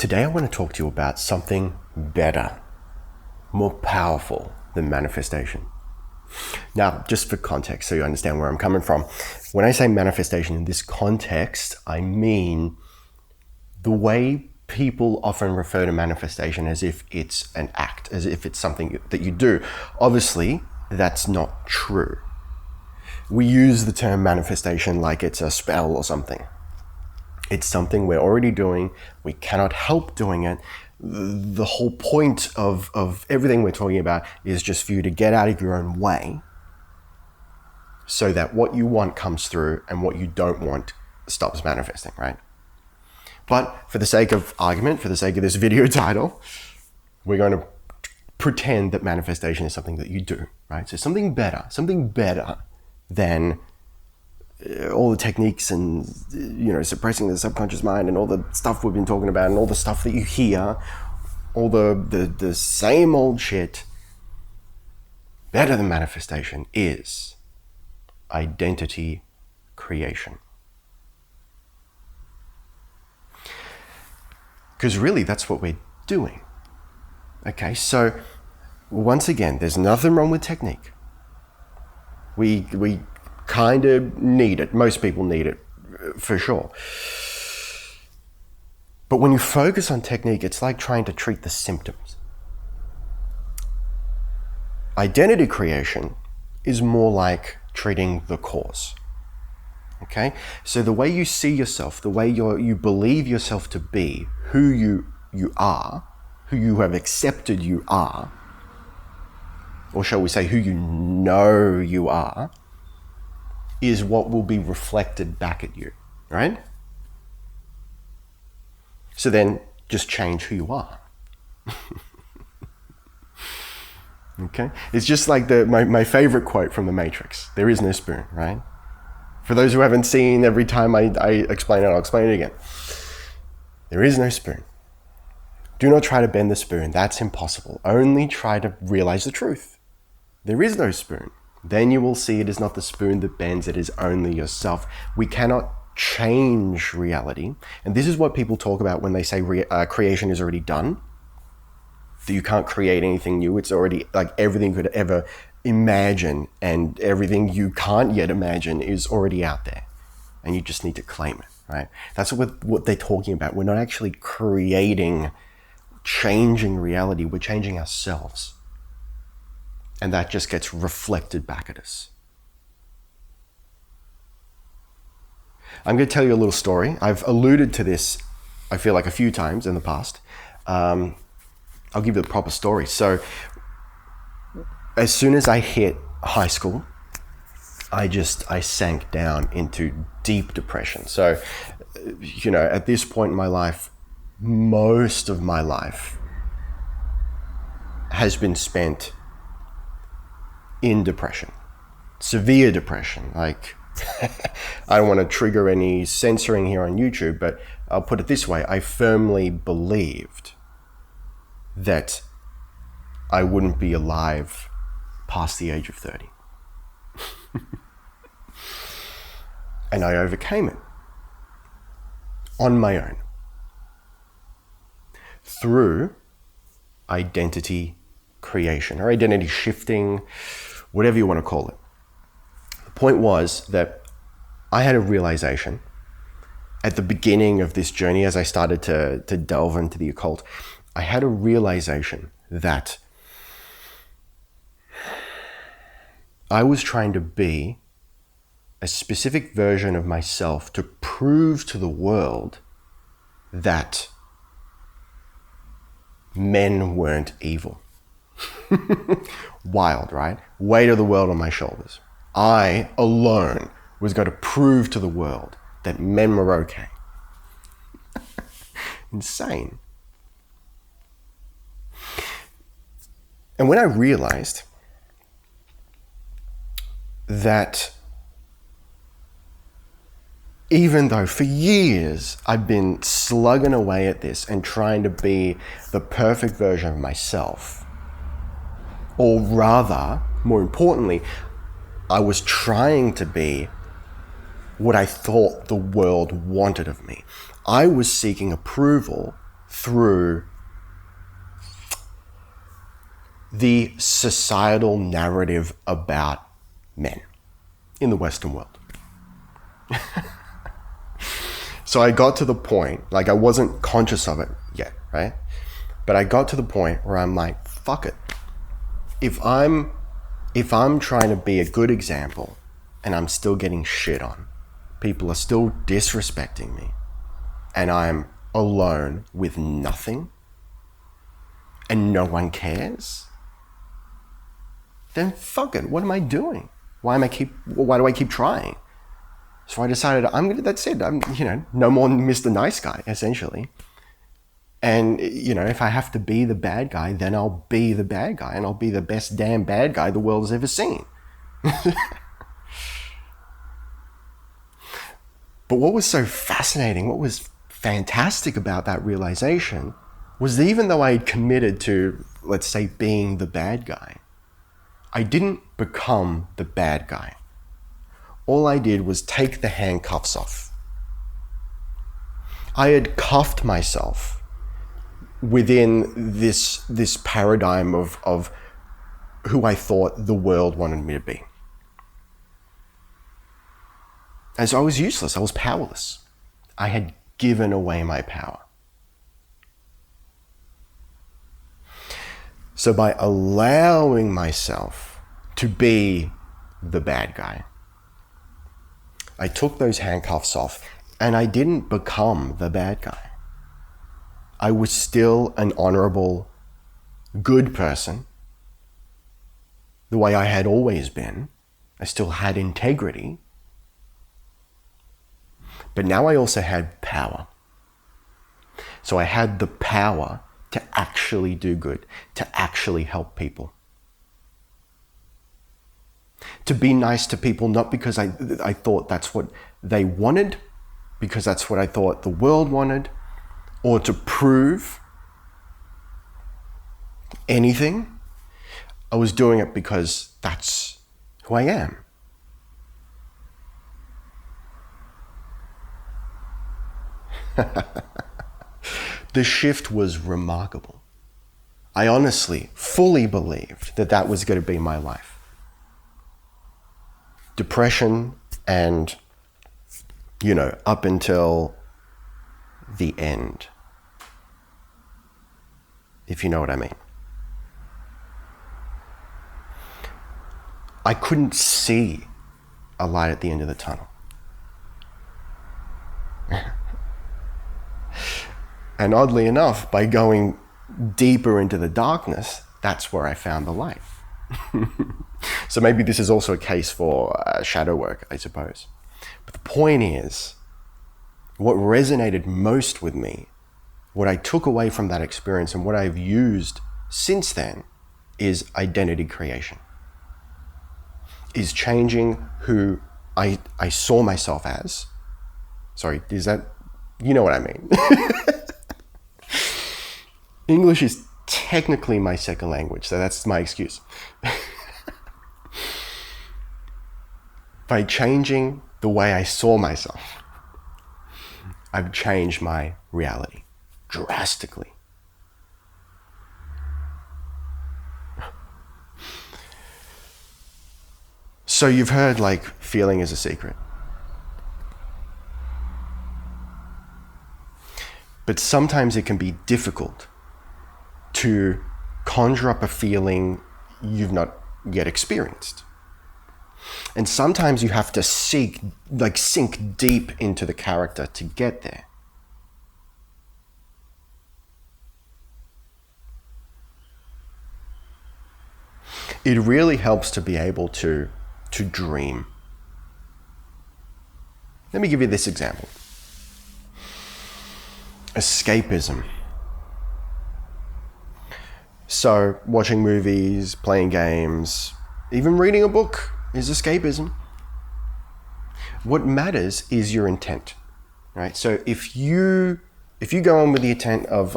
Today I want to talk to you about something better, more powerful than manifestation. Now, just for context, so you understand where I'm coming from, when I say manifestation in this context, I mean the way people often refer to manifestation as if it's an act, as if it's something that you do. Obviously, that's not true. We use the term manifestation like it's a spell or something. It's something we're already doing. We cannot help doing it. The whole point of everything we're talking about is just for you to get out of your own way so that what you want comes through and what you don't want stops manifesting, right? But for the sake of argument, for the sake of this video title, we're going to pretend that manifestation is something that you do, right? So something better than all the techniques and, suppressing the subconscious mind and all the stuff we've been talking about and all the stuff that you hear, all the same old shit. Better than manifestation is identity creation. Because really, that's what we're doing. Okay, so once again, there's nothing wrong with technique. We kind of need it. Most people need it, for sure. But when you focus on technique, it's like trying to treat the symptoms. Identity creation is more like treating the cause. Okay? So the way you see yourself, the way you believe yourself to be, who you are, who you have accepted you are, or shall we say who you know you are, is what will be reflected back at you, right? So then just change who you are. Okay? It's just like my favorite quote from The Matrix. There is no spoon, right? For those who haven't seen, every time I explain it, I'll explain it again. There is no spoon. Do not try to bend the spoon. That's impossible. Only try to realize the truth. There is no spoon. Then you will see it is not the spoon that bends, it is only yourself. We cannot change reality. And this is what people talk about when they say creation is already done. That you can't create anything new. It's already like everything you could ever imagine and everything you can't yet imagine is already out there. And you just need to claim it, right? That's what they're talking about. We're not actually changing reality. We're changing ourselves. And that just gets reflected back at us. I'm going to tell you a little story. I've alluded to this, I feel like, a few times in the past. I'll give you the proper story. So, as soon as I hit high school, I sank down into deep depression. So, at this point in my life, most of my life has been spent in depression, severe depression. Like, I don't want to trigger any censoring here on YouTube, but I'll put it this way. I firmly believed that I wouldn't be alive past the age of 30. And I overcame it on my own through identity creation or identity shifting, whatever you want to call it. The point was that I had a realization at the beginning of this journey as I started to delve into the occult. I had a realization that I was trying to be a specific version of myself to prove to the world that men weren't evil. Wild, right? Weight of the world on my shoulders. I alone was going to prove to the world that men were okay. Insane. And when I realized that even though for years I've been slugging away at this and trying to be the perfect version of myself, or rather, more importantly, I was trying to be what I thought the world wanted of me. I was seeking approval through the societal narrative about men in the Western world. So I got to the point, like I wasn't conscious of it yet, right? But I got to the point where I'm like, fuck it. If I'm trying to be a good example and I'm still getting shit on, people are still disrespecting me, and I'm alone with nothing and no one cares, then fuck it. What am I doing? Why do I keep trying? So I decided that's it. I'm, no more Mr. Nice Guy, essentially. And, if I have to be the bad guy, then I'll be the bad guy, and I'll be the best damn bad guy the world has ever seen. But what was so fascinating, what was fantastic about that realization was that even though I had committed to, let's say, being the bad guy, I didn't become the bad guy. All I did was take the handcuffs off. I had cuffed myself within this paradigm of who I thought the world wanted me to be. And so I was useless. I was powerless. I had given away my power. So by allowing myself to be the bad guy, I took those handcuffs off, and I didn't become the bad guy. I was still an honorable, good person, the way I had always been. I still had integrity. But now I also had power. So I had the power to actually do good, to actually help people. To be nice to people, not because I thought that's what they wanted, because that's what I thought the world wanted, or to prove anything. I was doing it because that's who I am. The shift was remarkable. I honestly, fully believed that that was going to be my life. Depression and, up until the end, if you know what I mean. I couldn't see a light at the end of the tunnel. And oddly enough, by going deeper into the darkness, that's where I found the light. So maybe this is also a case for shadow work, I suppose. But the point is, what resonated most with me, what I took away from that experience and what I've used since then, is identity creation. Is changing who I saw myself as. Sorry, is that, you know what I mean? English is technically my second language, so that's my excuse. By changing the way I saw myself, I've changed my reality drastically. So you've heard, feeling is a secret. But sometimes it can be difficult to conjure up a feeling you've not yet experienced. And sometimes you have to sink deep into the character to get there. It really helps to be able to dream. Let me give you this example. Escapism. So watching movies, playing games, even reading a book is escapism. What matters is your intent, right? So if you go on with the intent of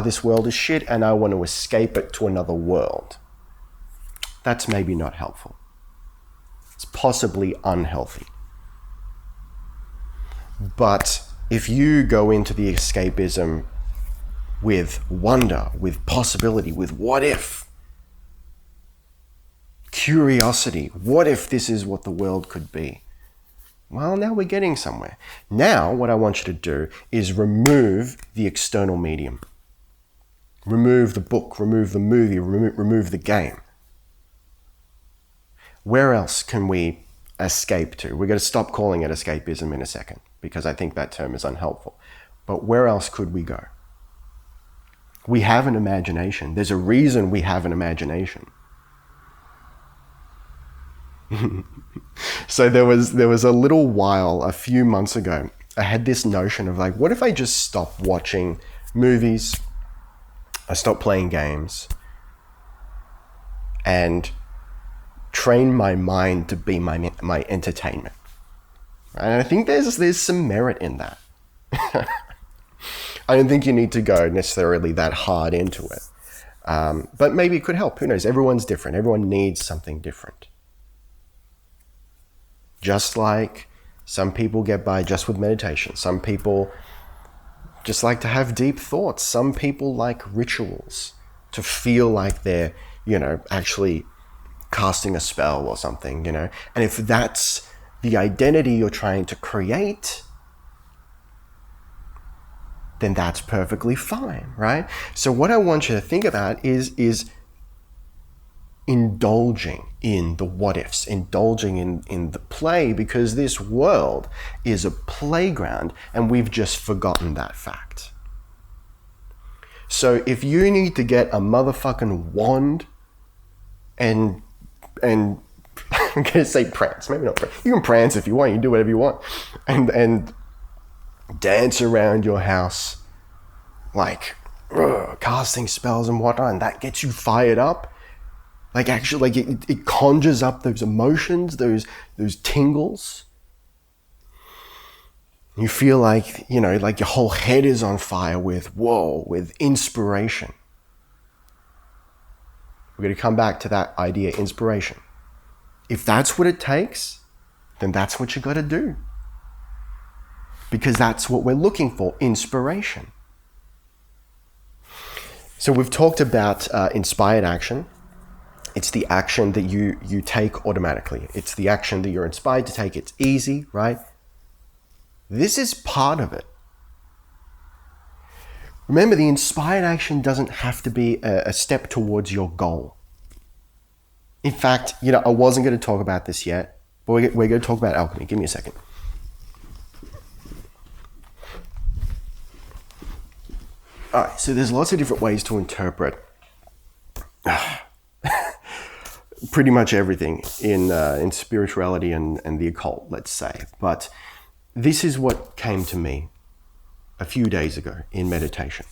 this world is shit and I want to escape it to another world, that's maybe not helpful. It's possibly unhealthy. But if you go into the escapism with wonder, with possibility, with what if. Curiosity. What if this is what the world could be? Well, now we're getting somewhere. Now, what I want you to do is remove the external medium. Remove the book, remove the movie, remove the game. Where else can we escape to? We're going to stop calling it escapism in a second, because I think that term is unhelpful. But where else could we go? We have an imagination. There's a reason we have an imagination. So there was a little while, a few months ago, I had this notion of like, what if I just stop watching movies, I stop playing games, and train my mind to be my entertainment. And I think there's some merit in that. I don't think you need to go necessarily that hard into it. But maybe it could help. Who knows? Everyone's different. Everyone needs something different. Just like some people get by just with meditation. Some people just like to have deep thoughts. Some people like rituals to feel like they're, actually casting a spell or something, And if that's the identity you're trying to create, then that's perfectly fine, right? So what I want you to think about is indulging in the what ifs, indulging in the play, because this world is a playground and we've just forgotten that fact. So if you need to get a motherfucking wand and I'm gonna say prance, maybe not prance. You can prance if you want, you can do whatever you want. And dance around your house like casting spells and whatnot, and that gets you fired up. Like actually, like it conjures up those emotions, those tingles. You feel like, like your whole head is on fire with inspiration. We're going to come back to that idea, inspiration. If that's what it takes, then that's what you got to do. Because that's what we're looking for, inspiration. So we've talked about inspired action. It's the action that you take automatically. It's the action that you're inspired to take. It's easy, right? This is part of it. Remember, the inspired action doesn't have to be a step towards your goal. In fact, I wasn't going to talk about this yet, but we're going to talk about alchemy. Give me a second. All right, so there's lots of different ways to interpret pretty much everything in spirituality and the occult, let's say. But this is what came to me a few days ago in meditation.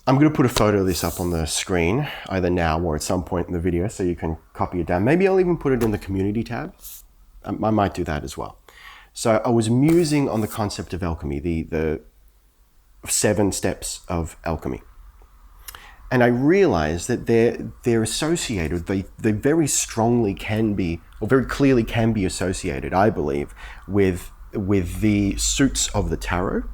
I'm going to put a photo of this up on the screen, either now or at some point in the video, so you can copy it down. Maybe I'll even put it in the community tab. I might do that as well. So I was musing on the concept of alchemy, the 7 steps of alchemy. And I realized that they're associated, they very strongly can be, or very clearly can be associated, I believe, with the suits of the tarot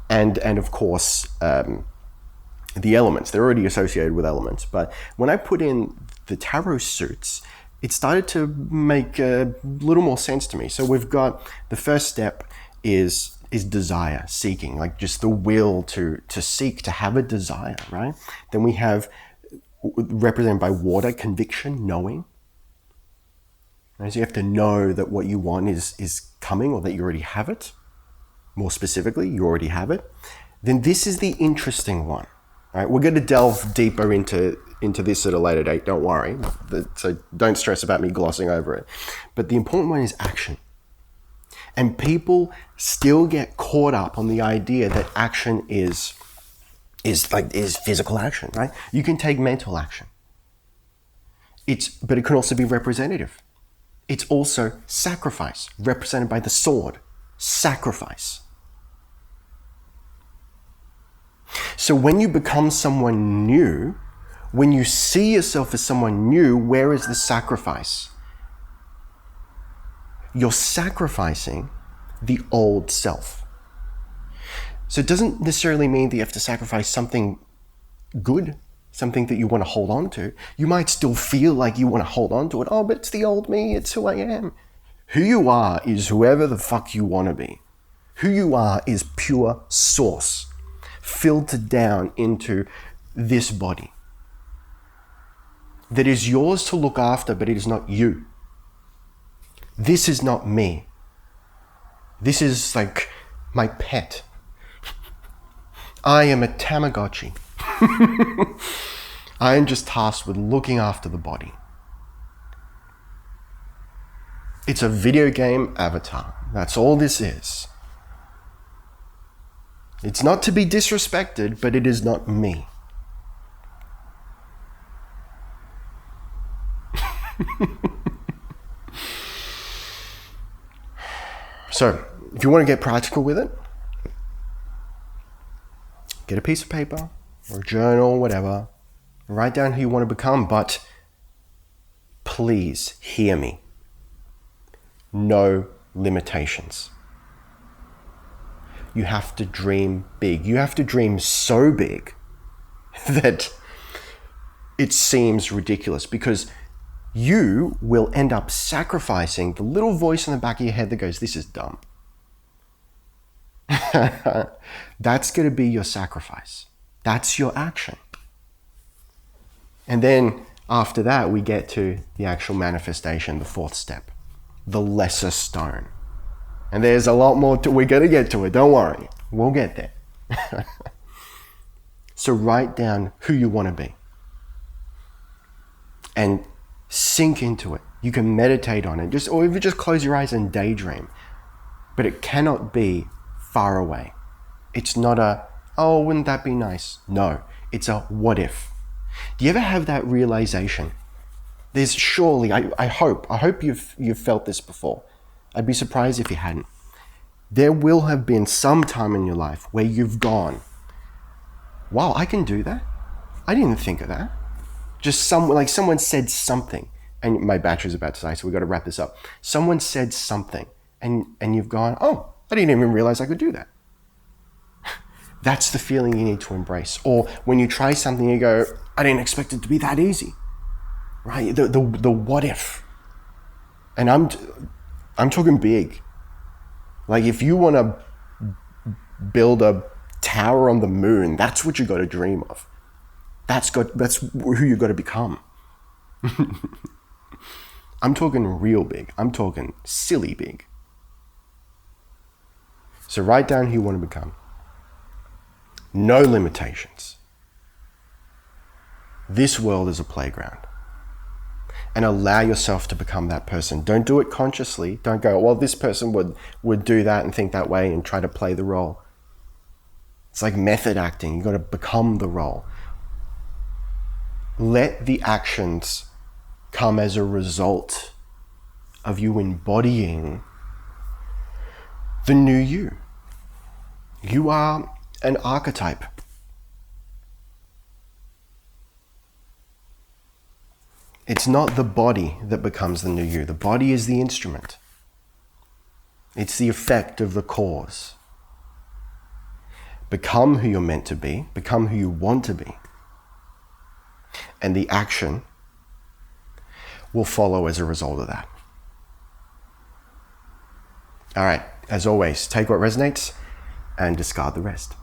and of course, the elements. They're already associated with elements. But when I put in the tarot suits, it started to make a little more sense to me. So we've got the first step is desire, seeking, like just the will to seek, to have a desire, right? Then we have, represented by water, conviction, knowing. Right? So you have to know that what you want is coming, or that you already have it. More specifically, you already have it. Then this is the interesting one. Right? We're going to delve deeper into this at a later date, don't worry. So don't stress about me glossing over it. But the important one is action. And people still get caught up on the idea that action is physical action, right? You can take mental action. But it can also be representative. It's also sacrifice, represented by the sword. Sacrifice. So when you become someone new, when you see yourself as someone new, where is the sacrifice? You're sacrificing the old self. So it doesn't necessarily mean that you have to sacrifice something good, something that you want to hold on to. You might still feel like you want to hold on to it. Oh, but it's the old me, it's who I am. Who you are is whoever the fuck you want to be. Who you are is pure source, filtered down into this body. That is yours to look after, but it is not you. This is not me. This is like my pet. I am a Tamagotchi. I am just tasked with looking after the body. It's a video game avatar. That's all this is. It's not to be disrespected, but it is not me. So, if you want to get practical with it, get a piece of paper or a journal, whatever, write down who you want to become, but please hear me. No limitations. You have to dream big. You have to dream so big that it seems ridiculous, because you will end up sacrificing the little voice in the back of your head that goes, this is dumb. That's going to be your sacrifice. That's your action. And then after that, we get to the actual manifestation, the fourth step, the lesser stone. And there's a lot more we're going to get to it. Don't worry. We'll get there. So write down who you want to be and sink into it. You can meditate on it, or if you just close your eyes and daydream. But it cannot be far away. It's not a, oh, wouldn't that be nice? No, it's a what if. Do you ever have that realization? There's surely, I hope you've felt this before. I'd be surprised if you hadn't. There will have been some time in your life where you've gone, wow, I can do that? I didn't think of that. Just someone said something, and my battery's about to die, so we've got to wrap this up. Someone said something, and you've gone, oh, I didn't even realize I could do that. That's the feeling you need to embrace. Or when you try something, you go, I didn't expect it to be that easy. Right? The what if. And I'm talking big. Like if you want to build a tower on the moon, that's what you got to dream of. That's who you got to become. I'm talking real big. I'm talking silly big. So write down who you want to become. No limitations. This world is a playground. And allow yourself to become that person. Don't do it consciously. Don't go, well, this person would do that and think that way and try to play the role. It's like method acting. You've got to become the role. Let the actions come as a result of you embodying the new you. You are an archetype. It's not the body that becomes the new you. The body is the instrument. It's the effect of the cause. Become who you're meant to be. Become who you want to be. And the action will follow as a result of that. All right, as always, take what resonates and discard the rest.